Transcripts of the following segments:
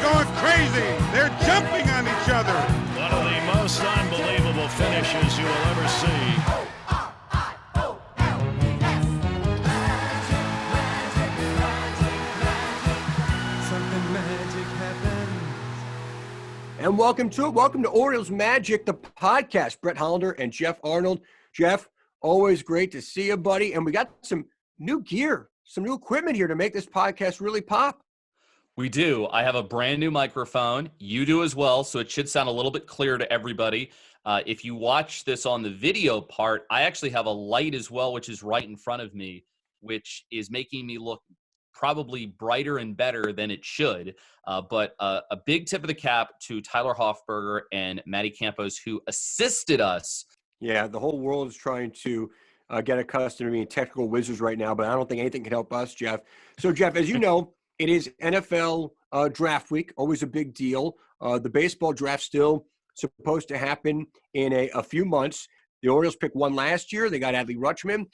They're going crazy. They're jumping on each other. One of the most unbelievable finishes you will ever see. And welcome to it. Welcome to Orioles Magic, the podcast. Brett Hollander and Geoff Arnold. Geoff, always great to see you, buddy. And we got some new gear, some new equipment here to make this podcast really pop. We do. I have a brand new microphone. You do as well, so it should sound a little bit clearer to everybody. If you watch this on the video part, I actually have a light as well, which is right in front of me, which is making me look probably brighter and better than it should. But a big tip of the cap to Tyler Hoffberger and Matty Campos, who assisted us. Yeah, the whole world is trying to get accustomed to being technical wizards right now, but I don't think anything can help us, Geoff. So, Geoff, as you know, it is NFL draft week, always a big deal. The baseball draft still supposed to happen in a few months. The Orioles picked one last year. They got Adley Rutschman.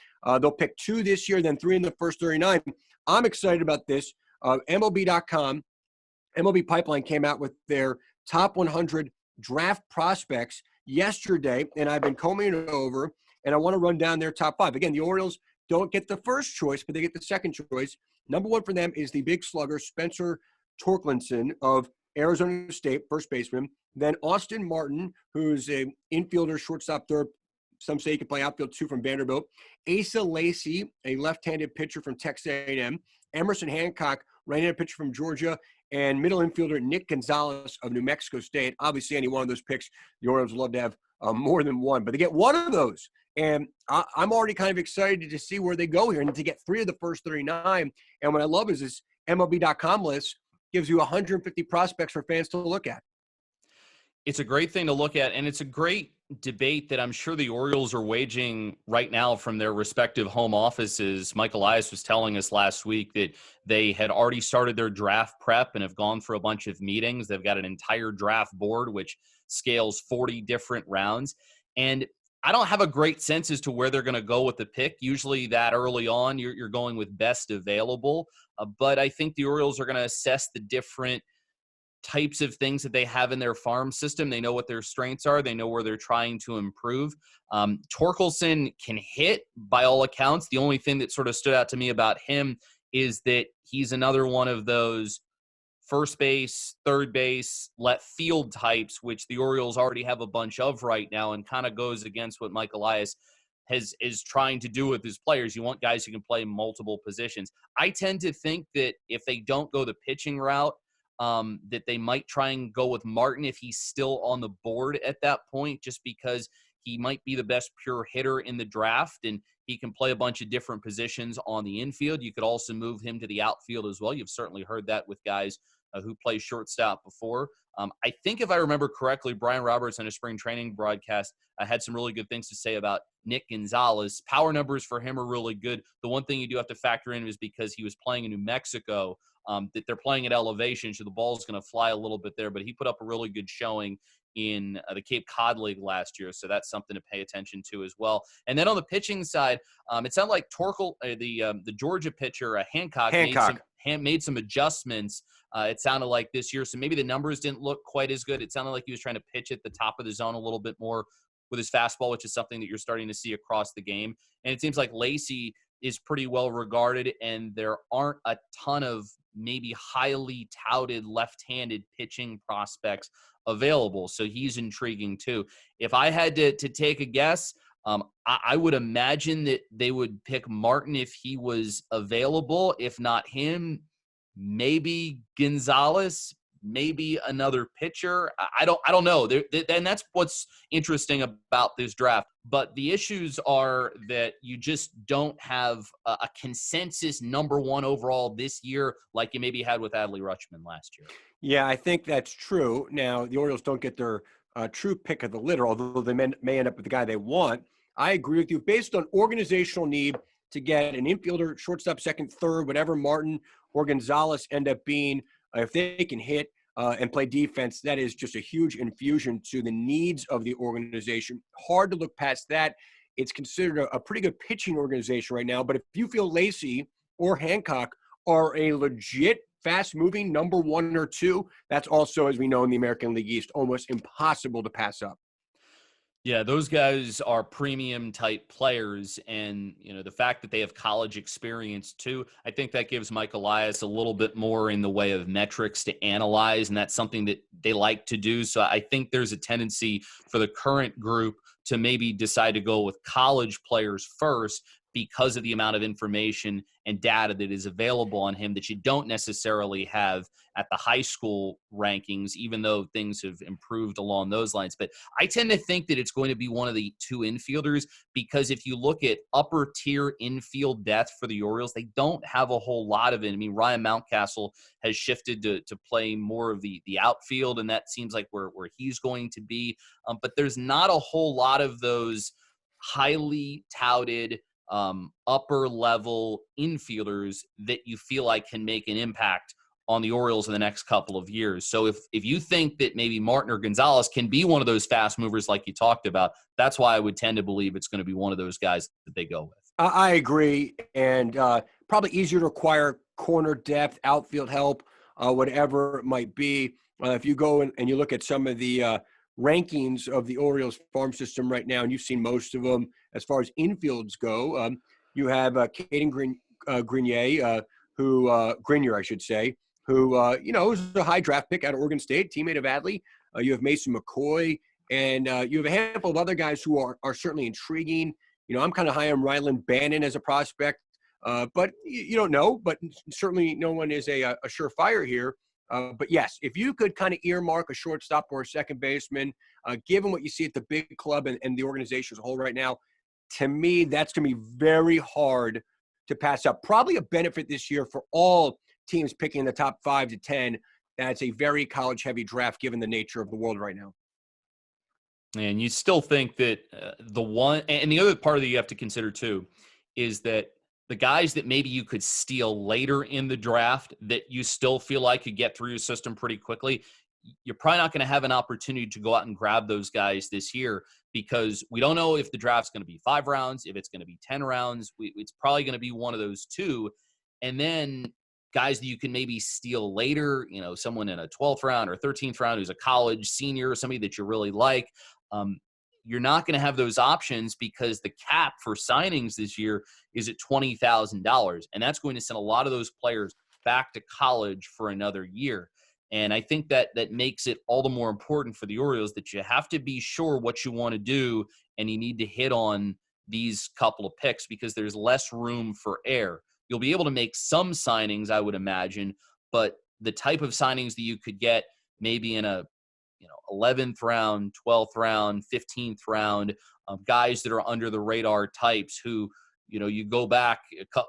They'll pick two this year, then three in the first 39. I'm excited about this. MLB.com, MLB Pipeline came out with their top 100 draft prospects yesterday, and I've been combing it over, and I want to run down their top five. Again, the Orioles don't get the first choice, but they get the second choice. Number one for them is the big slugger, Spencer Torkelson of Arizona State, first baseman. Then Austin Martin, who's an infielder, shortstop, third. Some say he can play outfield too from Vanderbilt. Asa Lacy, a left-handed pitcher from Texas A&M. Emerson Hancock, right-handed pitcher from Georgia. And middle infielder Nick Gonzalez of New Mexico State. Obviously, any one of those picks, the Orioles would love to have more than one. But they get one of those. And I'm already kind of excited to see where they go here and to get three of the first 39. And what I love is this MLB.com list gives you 150 prospects for fans to look at. It's a great thing to look at, and it's a great debate that I'm sure the Orioles are waging right now from their respective home offices. Mike Elias was telling us last week that they had already started their draft prep and have gone for a bunch of meetings. They've got an entire draft board, which scales 40 different rounds. And I don't have a great sense as to where they're going to go with the pick. Usually that early on, you're going with best available. But I think the Orioles are going to assess the different types of things that they have in their farm system. They know what their strengths are. They know where they're trying to improve. Torkelson can hit by all accounts. The only thing that sort of stood out to me about him is that he's another one of those first base, third base, left field types, which the Orioles already have a bunch of right now, and kind of goes against what Mike Elias is trying to do with his players. You want guys who can play multiple positions. I tend to think that if they don't go the pitching route, that they might try and go with Martin if he's still on the board at that point, just because he might be the best pure hitter in the draft and he can play a bunch of different positions on the infield. You could also move him to the outfield as well. You've certainly heard that with guys who play shortstop before. I think if I remember correctly, Brian Roberts on a spring training broadcast had some really good things to say about Nick Gonzalez. Power numbers for him are really good. The one thing you do have to factor in is because he was playing in New Mexico, that they're playing at elevation, so the ball's going to fly a little bit there. But he put up a really good showing in the Cape Cod League last year, so that's something to pay attention to as well. And then on the pitching side, it sounded like the Georgia pitcher Hancock. Made some adjustments, it sounded like, this year. So maybe the numbers didn't look quite as good. It sounded like he was trying to pitch at the top of the zone a little bit more with his fastball, which is something that you're starting to see across the game. And it seems like Lacy is pretty well regarded, and there aren't a ton of maybe highly touted left-handed pitching prospects available. So he's intriguing too. If I had to take a guess, I would imagine that they would pick Martin if he was available. If not him, maybe Gonzalez, maybe another pitcher. I don't know. And that's what's interesting about this draft. But the issues are that you just don't have a consensus number one overall this year like you maybe had with Adley Rutschman last year. Yeah, I think that's true. Now, the Orioles don't get their true pick of the litter, although they may end up with the guy they want. I agree with you. Based on organizational need to get an infielder, shortstop, second, third, whatever Martin or Gonzalez end up being, if they can hit and play defense, that is just a huge infusion to the needs of the organization. Hard to look past that. It's considered a pretty good pitching organization right now. But if you feel Lacy or Hancock are a legit fast-moving number 1 or 2, that's also, as we know in the American League East, almost impossible to pass up. Yeah, those guys are premium type players, and the fact that they have college experience too, I think that gives Mike Elias a little bit more in the way of metrics to analyze, and that's something that they like to do. So I think there's a tendency for the current group to maybe decide to go with college players first because of the amount of information and data that is available on him that you don't necessarily have at the high school rankings, even though things have improved along those lines. But I tend to think that it's going to be one of the 2 infielders, because if you look at upper tier infield depth for the Orioles, they don't have a whole lot of it. I mean, Ryan Mountcastle has shifted to play more of the outfield, and that seems like where he's going to be. But there's not a whole lot of those highly touted upper level infielders that you feel like can make an impact on the Orioles in the next couple of years. So if you think that maybe Martin or Gonzalez can be one of those fast movers like you talked about, that's why I would tend to believe it's going to be one of those guys that they go with. I agree, and probably easier to acquire corner depth, outfield help, whatever it might be. If you go and you look at some of the rankings of the Orioles farm system right now, and you've seen most of them as far as infields go. You have Caden Grenier, Grenier, I should say, who is a high draft pick out of Oregon State, teammate of Adley. You have Mason McCoy, and you have a handful of other guys who are certainly intriguing. I'm kind of high on Rylan Bannon as a prospect, but you don't know. But certainly no one is a surefire here. But yes, if you could kind of earmark a shortstop or a second baseman, given what you see at the big club and the organization as a whole right now, to me, that's going to be very hard to pass up. Probably a benefit this year for all teams picking the top 5 to 10. That's a very college-heavy draft given the nature of the world right now. And you still think that the other part that you have to consider too is that the guys that maybe you could steal later in the draft that you still feel like could get through your system pretty quickly, you're probably not going to have an opportunity to go out and grab those guys this year, because we don't know if the draft's going to be 5 rounds, if it's going to be 10 rounds. It's probably going to be one of those 2. And then guys that you can maybe steal later, someone in a 12th round or 13th round who's a college senior, somebody that you really like. You're not going to have those options because the cap for signings this year is at $20,000. And that's going to send a lot of those players back to college for another year. And I think that makes it all the more important for the Orioles that you have to be sure what you want to do, and you need to hit on these couple of picks because there's less room for error. You'll be able to make some signings, I would imagine, but the type of signings that you could get maybe in a 11th round, 12th round, 15th round, guys that are under the radar types who, you go back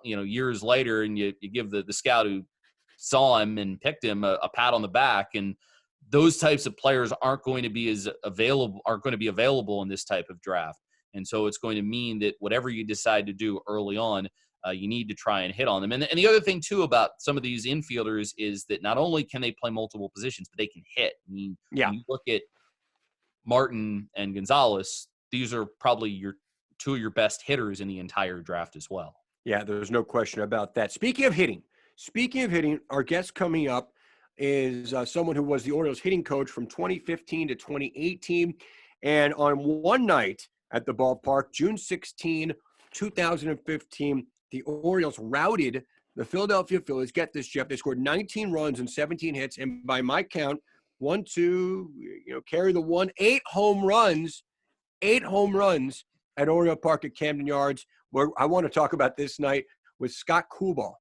years later and you give the scout who saw him and picked him a pat on the back, and those types of players aren't going to be available in this type of draft. And so it's going to mean that whatever you decide to do early on, you need to try and hit on them. And the other thing, too, about some of these infielders is that not only can they play multiple positions, but they can hit. I mean, when you look at Martin and Gonzalez, these are probably 2 of your best hitters in the entire draft as well. Yeah, there's no question about that. Speaking of hitting, our guest coming up is someone who was the Orioles hitting coach from 2015 to 2018. And on one night at the ballpark, June 16, 2015, the Orioles routed the Philadelphia Phillies. Get this, Jeff. They scored 19 runs and 17 hits. And by my count, 1, 2, carry the 1, 8 home runs at Oriole Park at Camden Yards, where I want to talk about this night with Scott Coolbaugh.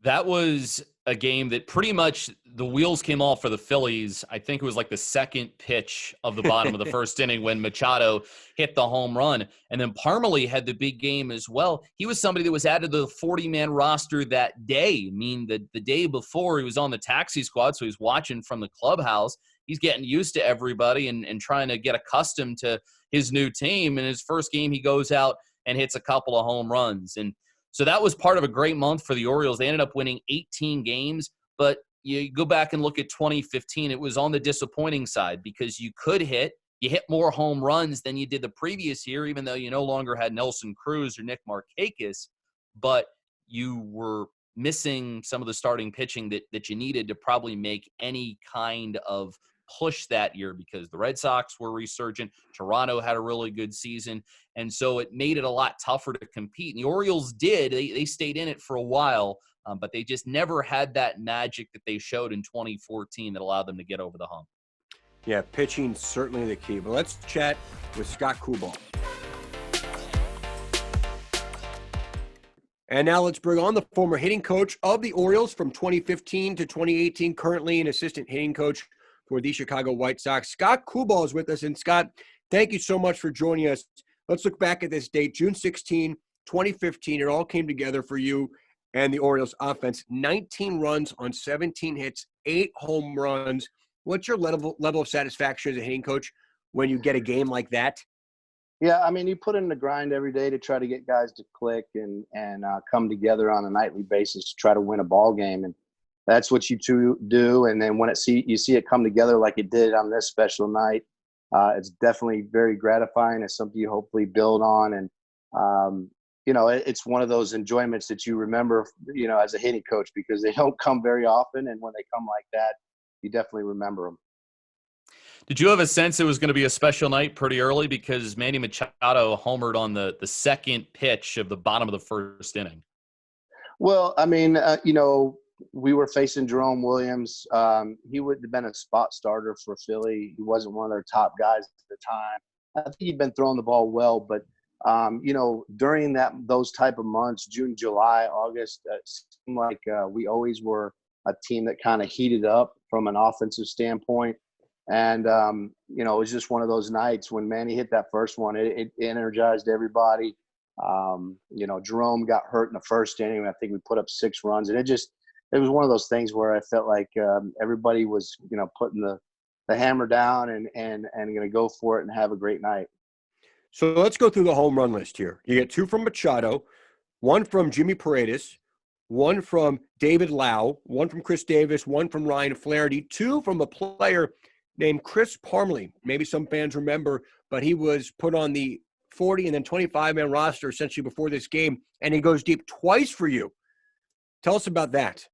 That was a game that pretty much the wheels came off for the Phillies. I think it was like the second pitch of the bottom of the first inning when Machado hit the home run. And then Parmalee had the big game as well. He was somebody that was added to the 40-man roster that day. I mean, the day before he was on the taxi squad, so he's watching from the clubhouse. He's getting used to everybody and trying to get accustomed to his new team. In his first game, he goes out and hits a couple of home runs. And so that was part of a great month for the Orioles. They ended up winning 18 games, but you go back and look at 2015, it was on the disappointing side because you hit more home runs than you did the previous year, even though you no longer had Nelson Cruz or Nick Markakis, but you were missing some of the starting pitching that you needed to probably make any kind of push that year, because the Red Sox were resurgent. Toronto had a really good season. And so it made it a lot tougher to compete. And the Orioles did. They stayed in it for a while, but they just never had that magic that they showed in 2014 that allowed them to get over the hump. Yeah, pitching certainly the key. But let's chat with Scott Coolbaugh. And now let's bring on the former hitting coach of the Orioles from 2015 to 2018, currently an assistant hitting coach for the Chicago White Sox. Scott Coolbaugh is with us. And Scott, thank you so much for joining us. Let's look back at this date, June 16, 2015. It all came together for you and the Orioles offense. 19 runs on 17 hits, 8 home runs. What's your level of satisfaction as a hitting coach when you get a game like that? Yeah, I mean, you put in the grind every day to try to get guys to click and come together on a nightly basis to try to win a ball game, and that's what you two do. And then when you see it come together like it did on this special night, it's definitely very gratifying. It's something you hopefully build on, and it's one of those enjoyments that you remember, as a hitting coach, because they don't come very often, and when they come like that, you definitely remember them. Did you have a sense it was going to be a special night pretty early, because Manny Machado homered on the second pitch of the bottom of the first inning? Well, I mean, we were facing Jerome Williams. He would have been a spot starter for Philly. He wasn't one of their top guys at the time. I think he'd been throwing the ball well, but during those type of months, June, July, August, it seemed like we always were a team that kind of heated up from an offensive standpoint. And, it was just one of those nights when Manny hit that first one, it energized everybody. Jerome got hurt in the first inning. I think we put up 6 runs, and it was one of those things where I felt like everybody was, putting the hammer down and going to go for it and have a great night. So let's go through the home run list here. You get 2 from Machado, 1 from Jimmy Paredes, 1 from David Lau, 1 from Chris Davis, 1 from Ryan Flaherty, 2 from a player named Chris Parmelee. Maybe some fans remember, but he was put on the 40 and then 25-man roster essentially before this game, and he goes deep twice for you. Tell us about that.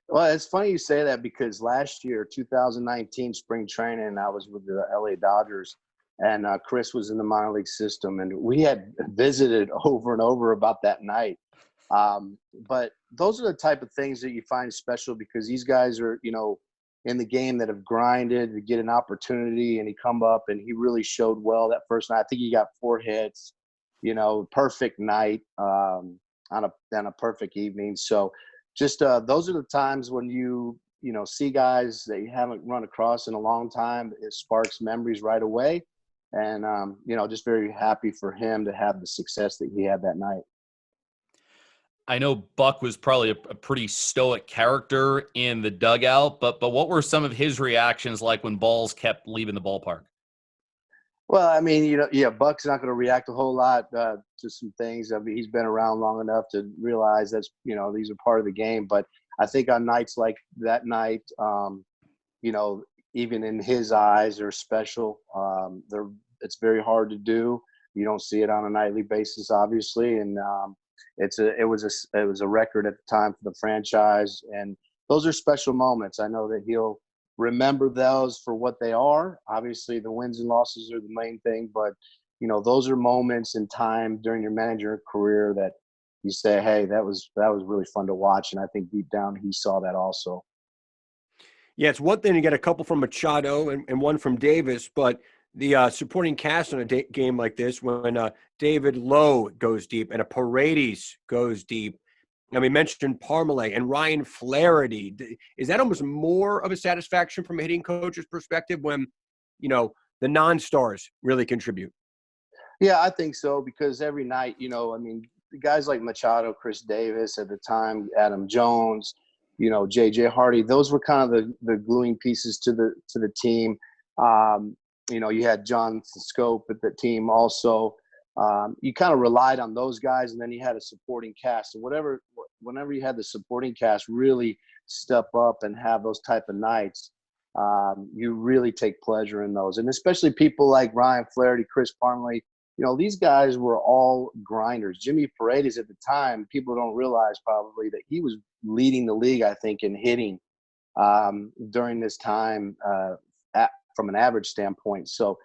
Well, it's funny you say that, because last year, 2019 spring training, I was with the LA Dodgers, and Chris was in the minor league system, and we had visited over and over about that night. But those are the type of things that you find special, because these guys are, in the game that have grinded to get an opportunity, and he come up and he really showed well that first night. I think he got 4 hits, perfect night on a perfect evening. So just those are the times when you see guys that you haven't run across in a long time. It sparks memories right away. And, just very happy for him to have the success that he had that night. I know Buck was probably a pretty stoic character in the dugout, but what were some of his reactions like when balls kept leaving the ballpark? Well, I mean, Buck's not going to react a whole lot to some things. I mean, he's been around long enough to realize that's, these are part of the game. But I think on nights like that night, even in his eyes, they're special. It's very hard to do. You don't see it on a nightly basis, obviously, and it was a record at the time for the franchise, and those are special moments. I know that he'll remember those for what they are. Obviously, the wins and losses are the main thing, but those are moments in time during your manager career that you say, "Hey, that was really fun to watch," and I think deep down he saw that also. Yeah, it's one thing to get a couple from Machado and 1 from Davis, but the supporting cast on a game like this, when David Lowe goes deep and a Paredes goes deep, and we mentioned Parmelee and Ryan Flaherty, is that almost more of a satisfaction from a hitting coach's perspective when, the non-stars really contribute? Yeah, I think so, because every night, guys like Machado, Chris Davis at the time, Adam Jones, J.J. Hardy, those were kind of the gluing pieces to the team. You had John Scope at the team also. You kind of relied on those guys, and then you had a supporting cast. And whenever you had the supporting cast really step up and have those type of nights, you really take pleasure in those. And especially people like Ryan Flaherty, Chris Parmelee, these guys were all grinders. Jimmy Paredes at the time, people don't realize probably that he was leading the league, I think, in hitting during this time from an average standpoint. So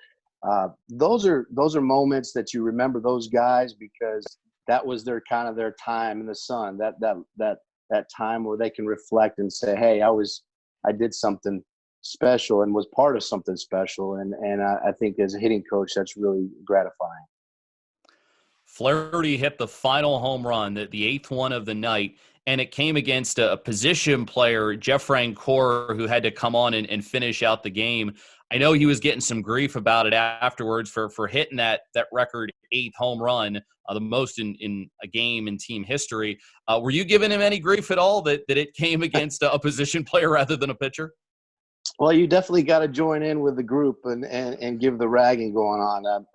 those are moments that you remember those guys, because that was their time in the sun, that time where they can reflect and say, hey, I did something special and was part of something special. And I think as a hitting coach, that's really gratifying. Flaherty hit the final home run, the eighth one of the night, and it came against a position player, Jeff Francoeur, who had to come on and finish out the game. I know he was getting some grief about it afterwards for hitting that record eighth home run, the most in a game in team history. Were you giving him any grief at all that it came against a position player rather than a pitcher? Well, you definitely got to join in with the group and give the ragging going on.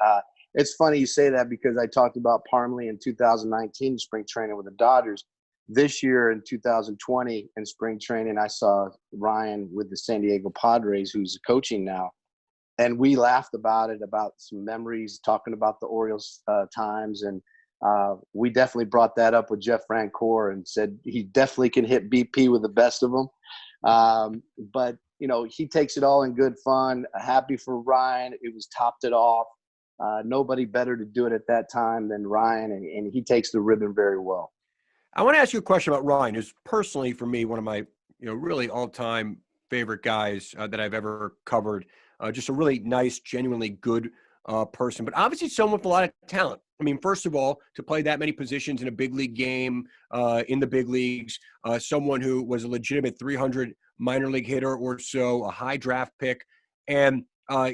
It's funny you say that, because I talked about Parmley in 2019 spring training with the Dodgers. This year in 2020 in spring training, I saw Ryan with the San Diego Padres, who's coaching now. And we laughed about some memories, talking about the Orioles times. And we definitely brought that up with Jeff Francoeur and said he definitely can hit BP with the best of them. But, he takes it all in good fun. Happy for Ryan. It was topped it off. Nobody better to do it at that time than Ryan, and he takes the ribbon very well. I want to ask you a question about Ryan, who's personally, for me, one of my really all-time favorite guys that I've ever covered. Just a really nice, genuinely good person, but obviously someone with a lot of talent. I mean, first of all, to play that many positions in a big league game, in the big leagues, someone who was a legitimate 300 minor league hitter or so, a high draft pick, and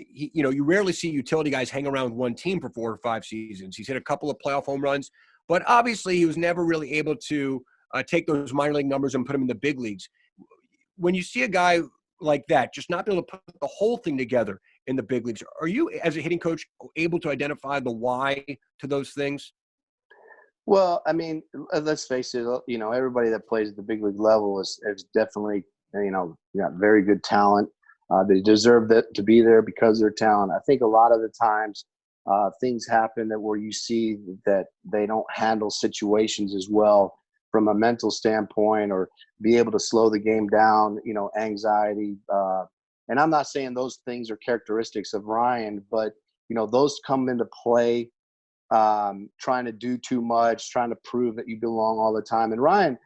you rarely see utility guys hang around with one team for 4 or 5 seasons. He's hit a couple of playoff home runs, but obviously he was never really able to take those minor league numbers and put them in the big leagues. When you see a guy like that, just not be able to put the whole thing together in the big leagues, are you, as a hitting coach, able to identify the why to those things? Well, I mean, let's face it, everybody that plays at the big league level is definitely, got very good talent. They deserve to be there because of their talent. I think a lot of the times things happen where you see that they don't handle situations as well from a mental standpoint, or be able to slow the game down, anxiety. And I'm not saying those things are characteristics of Ryan, but, those come into play, trying to do too much, trying to prove that you belong all the time. And Ryan,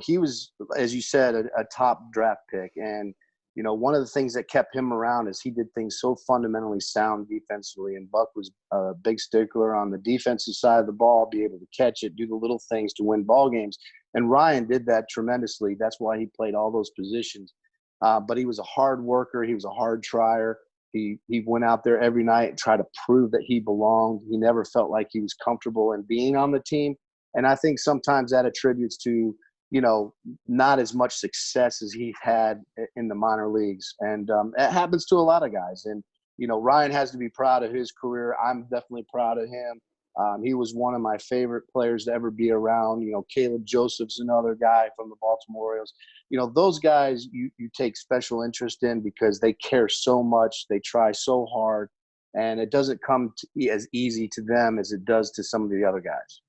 he was, as you said, a top draft pick. And, one of the things that kept him around is he did things so fundamentally sound defensively. And Buck was a big stickler on the defensive side of the ball, be able to catch it, do the little things to win ball games. And Ryan did that tremendously. That's why he played all those positions. But he was a hard worker. He was a hard trier. He went out there every night and tried to prove that he belonged. He never felt like he was comfortable in being on the team. And I think sometimes that attributes to, not as much success as he had in the minor leagues. And it happens to a lot of guys. And, Ryan has to be proud of his career. I'm definitely proud of him. He was one of my favorite players to ever be around. Caleb Joseph's another guy from the Baltimore Orioles. Those guys you take special interest in because they care so much. They try so hard. And it doesn't come as easy to them as it does to some of the other guys.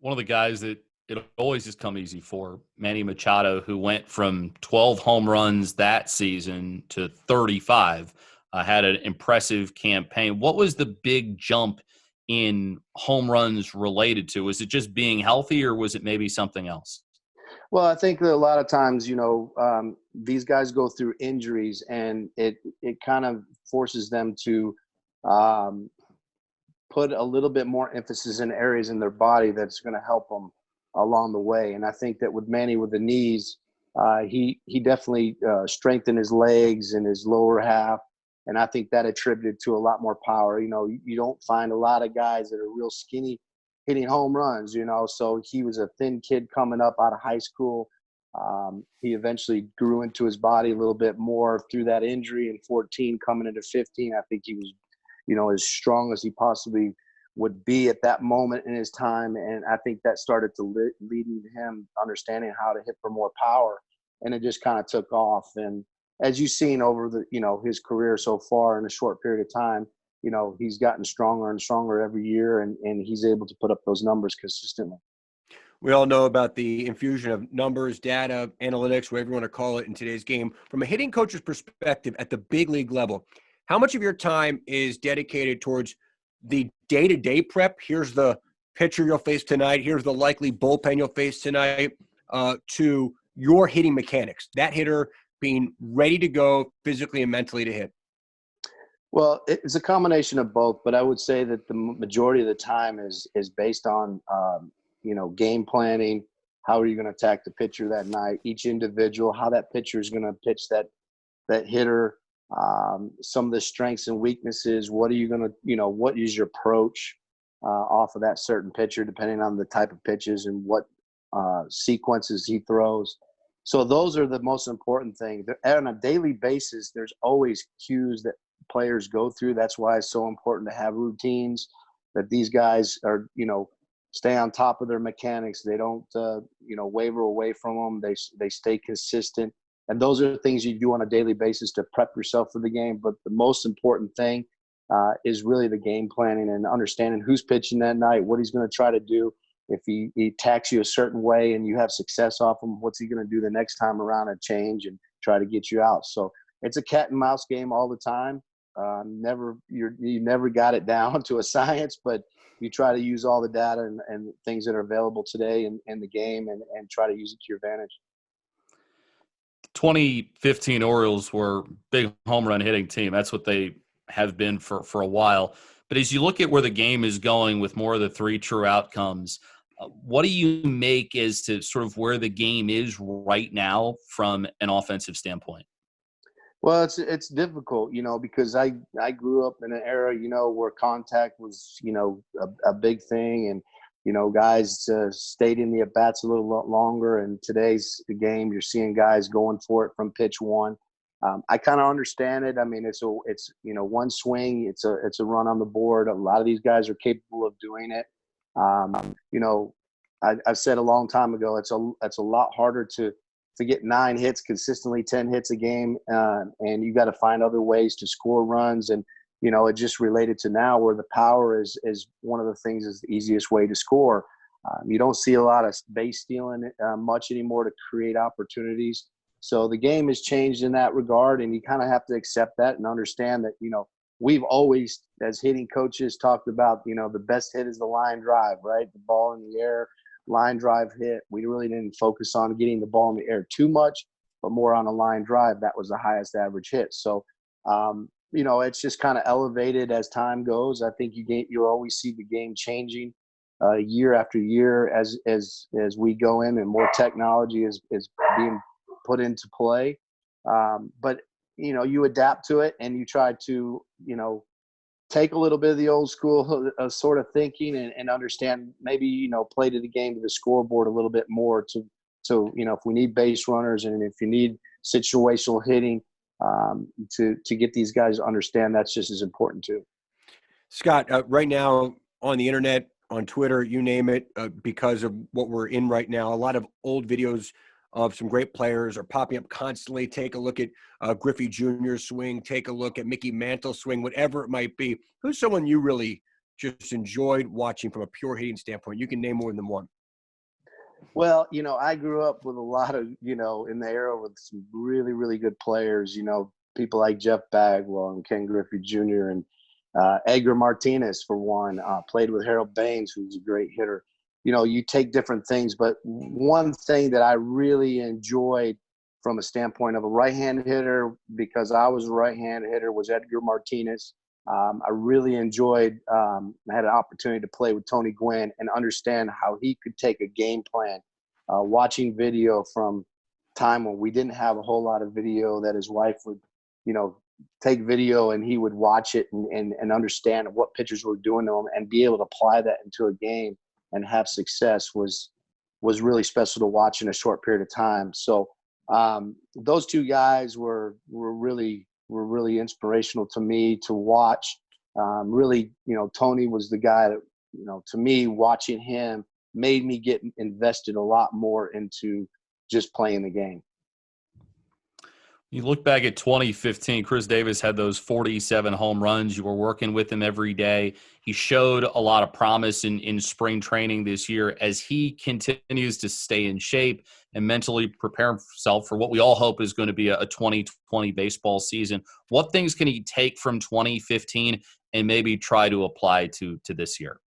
One of the guys that it always has come easy for, Manny Machado, who went from 12 home runs that season to 35, had an impressive campaign. What was the big jump in home runs related to? Was it just being healthy, or was it maybe something else? Well, I think that a lot of times, these guys go through injuries, and it kind of forces them to put a little bit more emphasis in areas in their body that's going to help them along the way. And I think that with Manny, with the knees, he definitely strengthened his legs and his lower half. And I think that attributed to a lot more power. You don't find a lot of guys that are real skinny hitting home runs, so he was a thin kid coming up out of high school. He eventually grew into his body a little bit more through that injury in 14, coming into 15. I think he was, as strong as he possibly would be at that moment in his time. And I think that started to lead him understanding how to hit for more power. And it just kind of took off. And as you've seen over his career so far in a short period of time, he's gotten stronger and stronger every year, and he's able to put up those numbers consistently. We all know about the infusion of numbers, data, analytics, whatever you want to call it in today's game. From a hitting coach's perspective at the big league level, how much of your time is dedicated towards the day-to-day prep? Here's the pitcher you'll face tonight. Here's the likely bullpen you'll face tonight, to your hitting mechanics, that hitter being ready to go physically and mentally to hit? Well, it's a combination of both, but I would say that the majority of the time is based on, game planning. How are you going to attack the pitcher that night? Each individual, how that pitcher is going to pitch that hitter, some of the strengths and weaknesses. What are you going to, what is your approach off of that certain pitcher, depending on the type of pitches and what sequences he throws. So those are the most important things. On a daily basis, there's always cues that players go through. That's why it's so important to have routines, that these guys are, stay on top of their mechanics. They don't, waver away from them. They stay consistent. And those are things you do on a daily basis to prep yourself for the game. But the most important thing is really the game planning and understanding who's pitching that night, what he's going to try to do. If he attacks you a certain way and you have success off him, what's he going to do the next time around and change and try to get you out? So it's a cat and mouse game all the time. You never got it down to a science, but you try to use all the data and things that are available today in the game and try to use it to your advantage. 2015 Orioles were big home run hitting team. That's what they have been for a while. But as you look at where the game is going with more of the three true outcomes, what do you make as to sort of where the game is right now from an offensive standpoint? Well, it's difficult, because I grew up in an era, where contact was, a big thing, and guys stayed in the at-bats a little longer. And today's game, you're seeing guys going for it from pitch one. I kind of understand it. I mean, it's one swing, it's a run on the board. A lot of these guys are capable of doing it. I've said a long time ago, it's a lot harder to get 9 hits consistently, 10 hits a game, and you got to find other ways to score runs. And it just related to now where the power is one of the things is the easiest way to score. You don't see a lot of base stealing much anymore to create opportunities. So the game has changed in that regard, and you kind of have to accept that and understand that we've always, as hitting coaches, talked about the best hit is the line drive, right? The ball in the air. Line drive hit. We really didn't focus on getting the ball in the air too much, but more on a line drive. That was the highest average hit. So, it's just kind of elevated as time goes. I think you always see the game changing year after year as we go in and more technology is being put into play. But you adapt to it and you try to take a little bit of the old school sort of thinking and understand, maybe, play to the game, to the scoreboard a little bit more to if we need base runners and if you need situational hitting, to get these guys to understand that's just as important too. Scott, right now on the internet, on Twitter, you name it, because of what we're in right now, a lot of old videos of some great players are popping up constantly. Take a look at Griffey Jr.'s swing. Take a look at Mickey Mantle's swing, whatever it might be. Who's someone you really just enjoyed watching from a pure hitting standpoint? You can name more than one. Well, I grew up with a lot of, in the era with some really, really good players, people like Jeff Bagwell and Ken Griffey Jr. and Edgar Martinez, for one, played with Harold Baines, who's a great hitter. You take different things, but one thing that I really enjoyed from a standpoint of a right-handed hitter, because I was a right-handed hitter, was Edgar Martinez. I really enjoyed, I had an opportunity to play with Tony Gwynn and understand how he could take a game plan, watching video from time when we didn't have a whole lot of video, that his wife would, take video and he would watch it and understand what pitchers were doing to him and be able to apply that into a game and have success was really special to watch in a short period of time. So those two guys were really inspirational to me to watch. Really, Tony was the guy that, to me, watching him made me get invested a lot more into just playing the game. You look back at 2015, Chris Davis had those 47 home runs. You were working with him every day. He showed a lot of promise in spring training this year as he continues to stay in shape and mentally prepare himself for what we all hope is going to be a 2020 baseball season. What things can he take from 2015 and maybe try to apply to this year?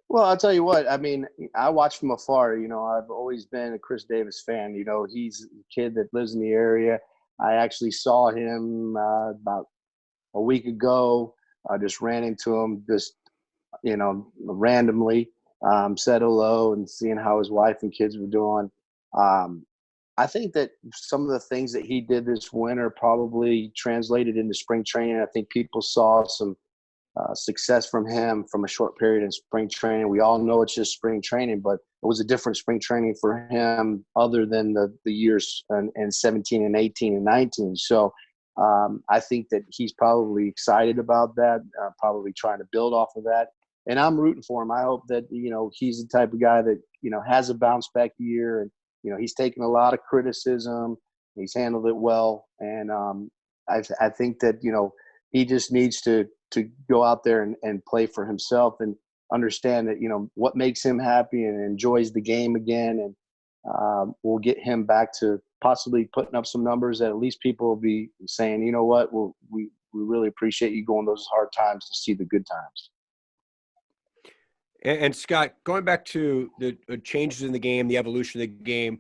Well, I'll tell you what. I mean, I watch from afar. I've always been a Chris Davis fan. He's a kid that lives in the area. I actually saw him about a week ago. I just ran into him randomly, said hello and seeing how his wife and kids were doing. I think that some of the things that he did this winter probably translated into spring training. I think people saw some success from him from a short period in spring training. We all know it's just spring training, but it was a different spring training for him other than the years in 17 and 18 and 19. So I think that he's probably excited about that, probably trying to build off of that. And I'm rooting for him. I hope that, he's the type of guy that, has a bounce back year. And, he's taken a lot of criticism. He's handled it well. And I think that, he just needs to go out there and play for himself and understand that, what makes him happy and enjoys the game again. And we'll get him back to possibly putting up some numbers that at least people will be saying, you know what, we really appreciate you going those hard times to see the good times. And Scott, going back to the changes in the game, the evolution of the game,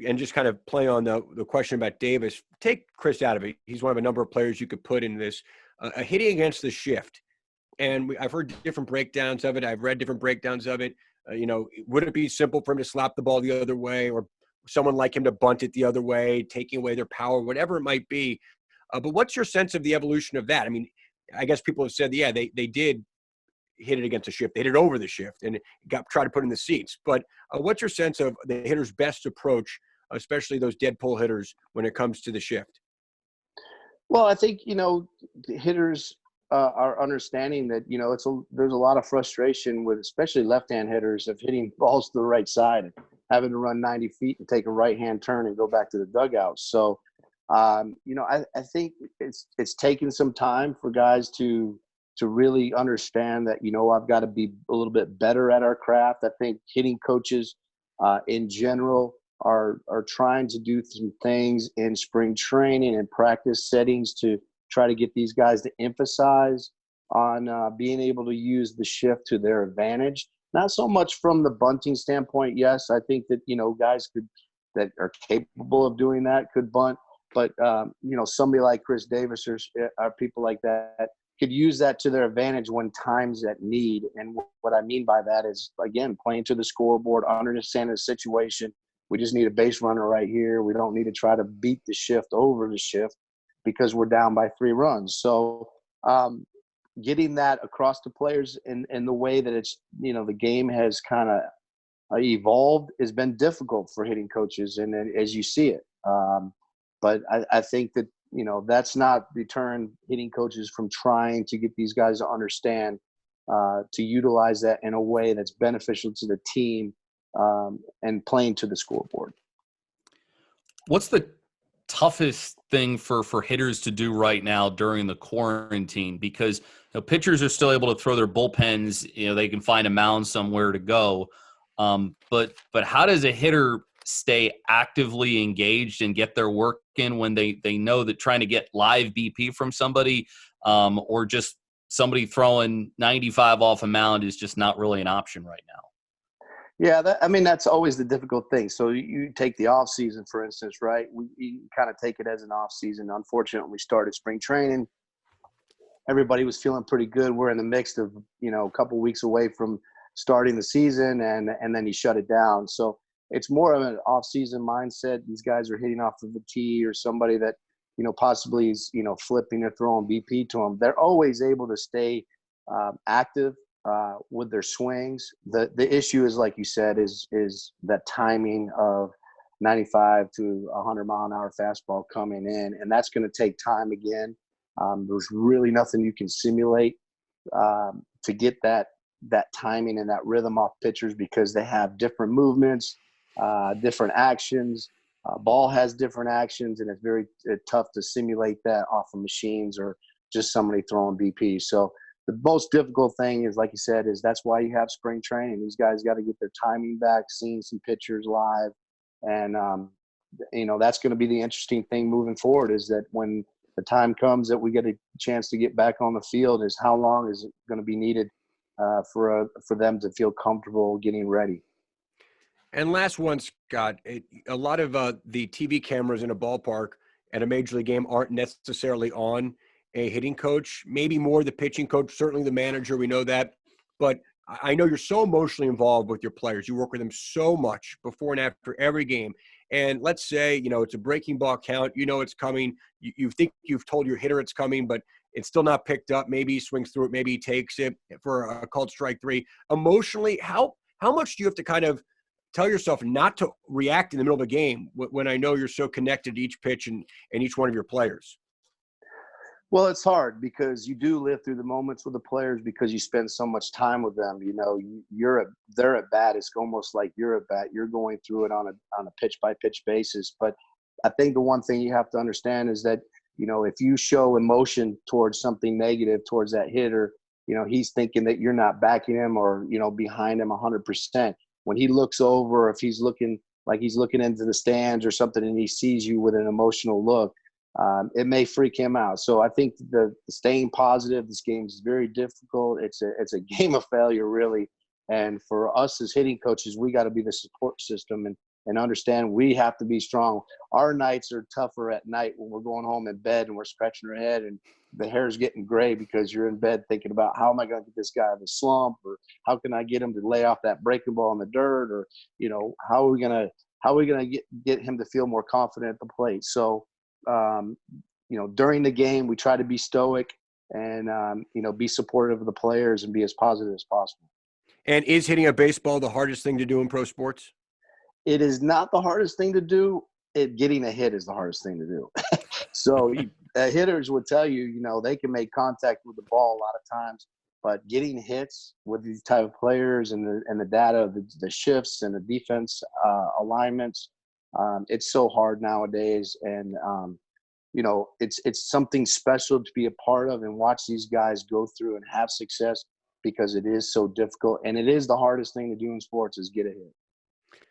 and just kind of play on the question about Davis, take Chris out of it. He's one of a number of players you could put in this. Hitting against the shift. And I've heard different breakdowns of it. I've read different breakdowns of it. Would it be simple for him to slap the ball the other way, or someone like him to bunt it the other way, taking away their power, whatever it might be? But what's your sense of the evolution of that? I mean, I guess people have said, yeah, they did hit it against the shift. They hit it over the shift and try to put in the seats. But what's your sense of the hitter's best approach, especially those dead pull hitters, when it comes to the shift? Well, I think, the hitters are understanding that, there's a lot of frustration with especially left-hand hitters of hitting balls to the right side and having to run 90 feet and take a right-hand turn and go back to the dugout. So, I think it's taken some time for guys to really understand that, I've got to be a little bit better at our craft. I think hitting coaches in general are trying to do some things in spring training and practice settings to try to get these guys to emphasize on being able to use the shift to their advantage. Not so much from the bunting standpoint. Yes, I think that, guys that are capable of doing that could bunt. But, somebody like Chris Davis or people like that could use that to their advantage when times at need. And what I mean by that is, again, playing to the scoreboard, understanding the situation. We just need a base runner right here. We don't need to try to beat the shift over the shift because we're down by 3 runs. So getting that across to players in the way that it's, the game has kind of evolved has been difficult for hitting coaches, and as you see it. But I think that, that's not deterring hitting coaches from trying to get these guys to understand, to utilize that in a way that's beneficial to the team and playing to the scoreboard. What's the toughest thing for hitters to do right now during the quarantine? Because pitchers are still able to throw their bullpens. They can find a mound somewhere to go. But how does a hitter stay actively engaged and get their work in when they know that trying to get live BP from somebody or just somebody throwing 95 off a mound is just not really an option right now? Yeah, that's always the difficult thing. So you take the off season, for instance, right? We kind of take it as an off season. Unfortunately, we started spring training. Everybody was feeling pretty good. We're in the mix of, a couple weeks away from starting the season, and then you shut it down. So it's more of an off-season mindset. These guys are hitting off of the tee, or somebody that, possibly is, flipping or throwing BP to them. They're always able to stay active with their swings. The issue is, like you said, is that timing of 95 to 100 mile an hour fastball coming in, and that's going to take time again. There's really nothing you can simulate to get that timing and that rhythm off pitchers because they have different movements, different actions. Ball has different actions, and it's very tough to simulate that off of machines or just somebody throwing BP. So the most difficult thing is, like you said, is that's why you have spring training. These guys got to get their timing back, seeing some pitchers live. And, that's going to be the interesting thing moving forward, is that when the time comes that we get a chance to get back on the field, is how long is it going to be needed for them to feel comfortable getting ready. And last one, Scott, a lot of the TV cameras in a ballpark at a major league game aren't necessarily on a hitting coach, maybe more the pitching coach, certainly the manager, we know that. But I know you're so emotionally involved with your players. You work with them so much before and after every game. And let's say, it's a breaking ball count, it's coming. You think you've told your hitter it's coming, but it's still not picked up. Maybe he swings through it. Maybe he takes it for a called strike 3. Emotionally, how much do you have to kind of tell yourself not to react in the middle of a game when I know you're so connected to each pitch and each one of your players? Well, it's hard because you do live through the moments with the players because you spend so much time with them. They're at bat. It's almost like you're at bat. You're going through it on a pitch by pitch basis. But I think the one thing you have to understand is that, if you show emotion towards something negative towards that hitter, he's thinking that you're not backing him or, behind him 100%. When he looks over, if he's looking like he's looking into the stands or something and he sees you with an emotional look, it may freak him out. So I think the staying positive, this game is very difficult. It's a game of failure, really. And for us as hitting coaches, we got to be the support system and understand we have to be strong. Our nights are tougher at night when we're going home in bed and we're scratching our head and the hair's getting gray because you're in bed thinking about how am I going to get this guy out of the slump, or how can I get him to lay off that breaking ball in the dirt, or how are we going to get him to feel more confident at the plate. So during the game, we try to be stoic and, be supportive of the players and be as positive as possible. And is hitting a baseball the hardest thing to do in pro sports? It is not the hardest thing to do. Getting a hit is the hardest thing to do. So hitters would tell you, they can make contact with the ball a lot of times, but getting hits with these type of players and the data, the shifts and the defense alignments, it's so hard nowadays. And, it's something special to be a part of and watch these guys go through and have success because it is so difficult. And it is the hardest thing to do in sports is get a hit.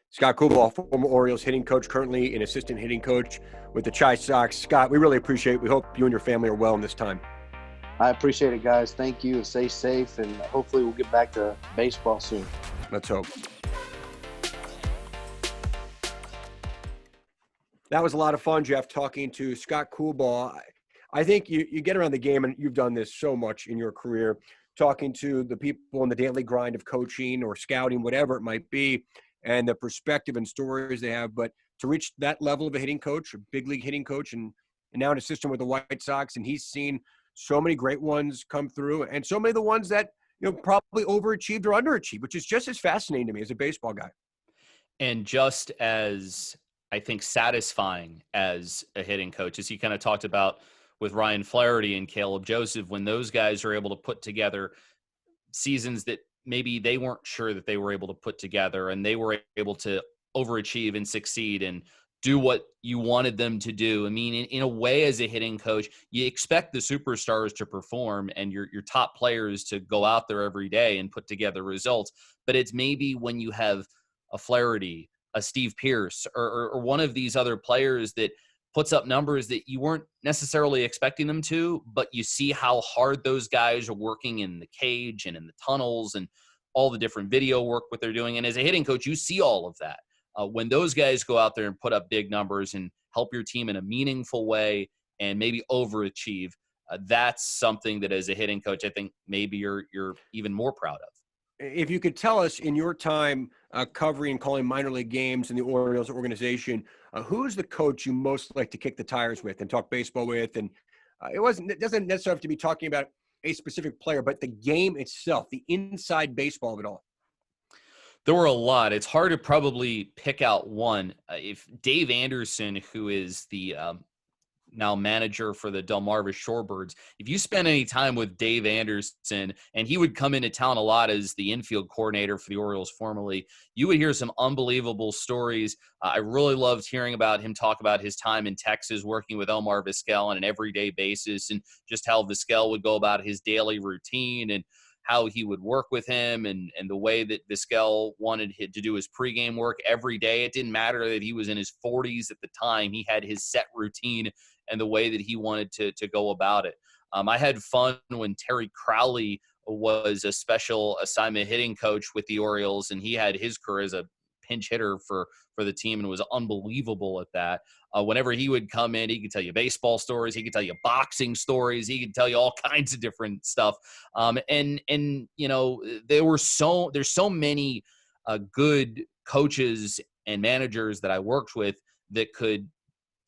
Scott Coolbaugh, former Orioles hitting coach, currently an assistant hitting coach with the Chi Sox. Scott, we really appreciate it. We hope you and your family are well in this time. I appreciate it, guys. Thank you. Stay safe, and hopefully we'll get back to baseball soon. Let's hope. That was a lot of fun, Geoff, talking to Scott Coolbaugh. I think you get around the game, and you've done this so much in your career, talking to the people in the daily grind of coaching or scouting, whatever it might be, and the perspective and stories they have. But to reach that level of a hitting coach, a big league hitting coach, and now an assistant with the White Sox, and he's seen so many great ones come through and so many of the ones that probably overachieved or underachieved, which is just as fascinating to me as a baseball guy. And just as, I think, satisfying as a hitting coach, as he kind of talked about with Ryan Flaherty and Caleb Joseph, when those guys are able to put together seasons that maybe they weren't sure that they were able to put together, and they were able to overachieve and succeed and do what you wanted them to do. I mean, in a way, as a hitting coach, you expect the superstars to perform and your top players to go out there every day and put together results. But it's maybe when you have a Flaherty, a Steve Pearce, or one of these other players that puts up numbers that you weren't necessarily expecting them to, but you see how hard those guys are working in the cage and in the tunnels and all the different video work, what they're doing. And as a hitting coach, you see all of that. When those guys go out there and put up big numbers and help your team in a meaningful way and maybe overachieve, that's something that as a hitting coach, I think maybe you're even more proud of. If you could tell us in your time covering and calling minor league games in the Orioles organization, who's the coach you most like to kick the tires with and talk baseball with? And it doesn't necessarily have to be talking about a specific player, but the game itself, the inside baseball of it all. There were a lot. It's hard to probably pick out one. If Dave Anderson, who is the now manager for the Delmarva Shorebirds. If you spend any time with Dave Anderson, and he would come into town a lot as the infield coordinator for the Orioles formerly, you would hear some unbelievable stories. I really loved hearing about him talk about his time in Texas working with Omar Vizquel on an everyday basis, and just how Vizquel would go about his daily routine and how he would work with him, and the way that Vizquel wanted him to do his pregame work every day. It didn't matter that he was in his 40s at the time. He had his set routine and the way that he wanted to go about it. I had fun when Terry Crowley was a special assignment hitting coach with the Orioles, and he had his career as a pinch hitter for the team and was unbelievable at that. Whenever he would come in, he could tell you baseball stories, he could tell you boxing stories, he could tell you all kinds of different stuff. And you know, there's so many good coaches and managers that I worked with that could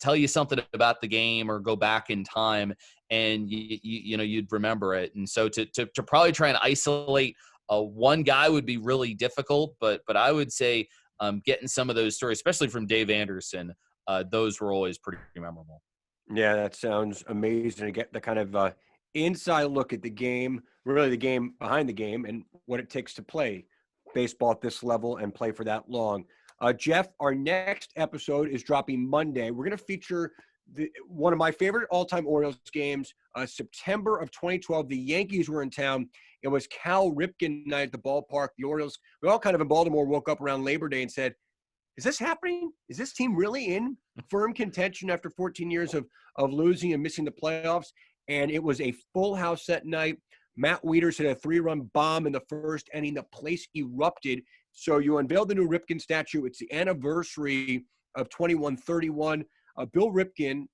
tell you something about the game or go back in time, and you know, you'd remember it. And so to probably try and isolate one guy would be really difficult, but I would say getting some of those stories, especially from Dave Anderson, those were always pretty memorable. Yeah, that sounds amazing to get the kind of inside look at the game, really the game behind the game, and what it takes to play baseball at this level and play for that long. Geoff, our next episode is dropping Monday. We're going to feature one of my favorite all-time Orioles games, September of 2012. The Yankees were in town. It was Cal Ripken night at the ballpark. The Orioles, we all kind of in Baltimore woke up around Labor Day and said, is this happening? Is this team really in firm contention after 14 years of losing and missing the playoffs? And it was a full house that night. Matt Wieters hit a 3-run bomb in the first inning. The place erupted. So you unveiled the new Ripken statue. It's the anniversary of 2131. Bill Ripken,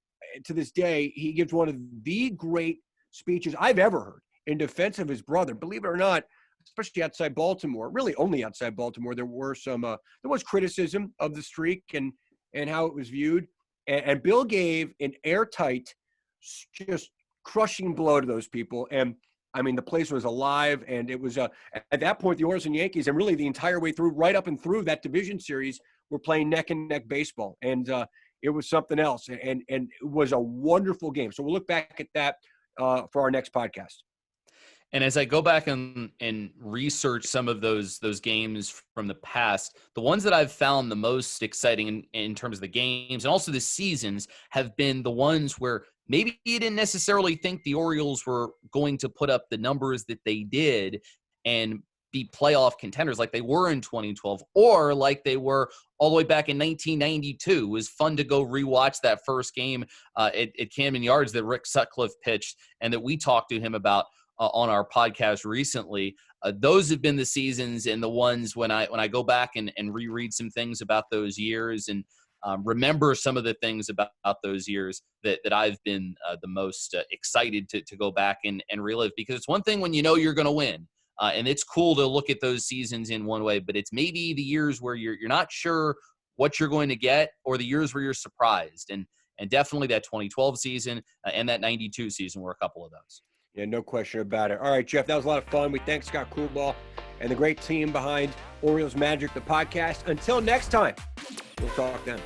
to this day, he gives one of the great speeches I've ever heard in defense of his brother. Believe it or not, especially outside Baltimore, really only outside Baltimore, there was criticism of the streak and how it was viewed. And Bill gave an airtight, just crushing blow to those people. And I mean, the place was alive, and it was at that point, the Orioles and Yankees, and really the entire way through, right up and through that division series, were playing neck and neck baseball. And it was something else, and it was a wonderful game. So we'll look back at that for our next podcast. And as I go back and research some of those games from the past, the ones that I've found the most exciting in terms of the games and also the seasons have been the ones where maybe you didn't necessarily think the Orioles were going to put up the numbers that they did and be playoff contenders like they were in 2012, or like they were all the way back in 1992. It was fun to go rewatch that first game at Camden Yards that Rick Sutcliffe pitched and that we talked to him about on our podcast recently. Those have been the seasons and the ones when I go back and reread some things about those years and remember some of the things about those years that I've been the most excited to go back and relive, because it's one thing when you know you're going to win. And it's cool to look at those seasons in one way, but it's maybe the years where you're not sure what you're going to get, or the years where you're surprised. And definitely that 2012 season and that 92 season were a couple of those. Yeah, no question about it. All right, Geoff, that was a lot of fun. We thank Scott Coolbaugh and the great team behind Orioles Magic, the podcast. Until next time, we'll talk then.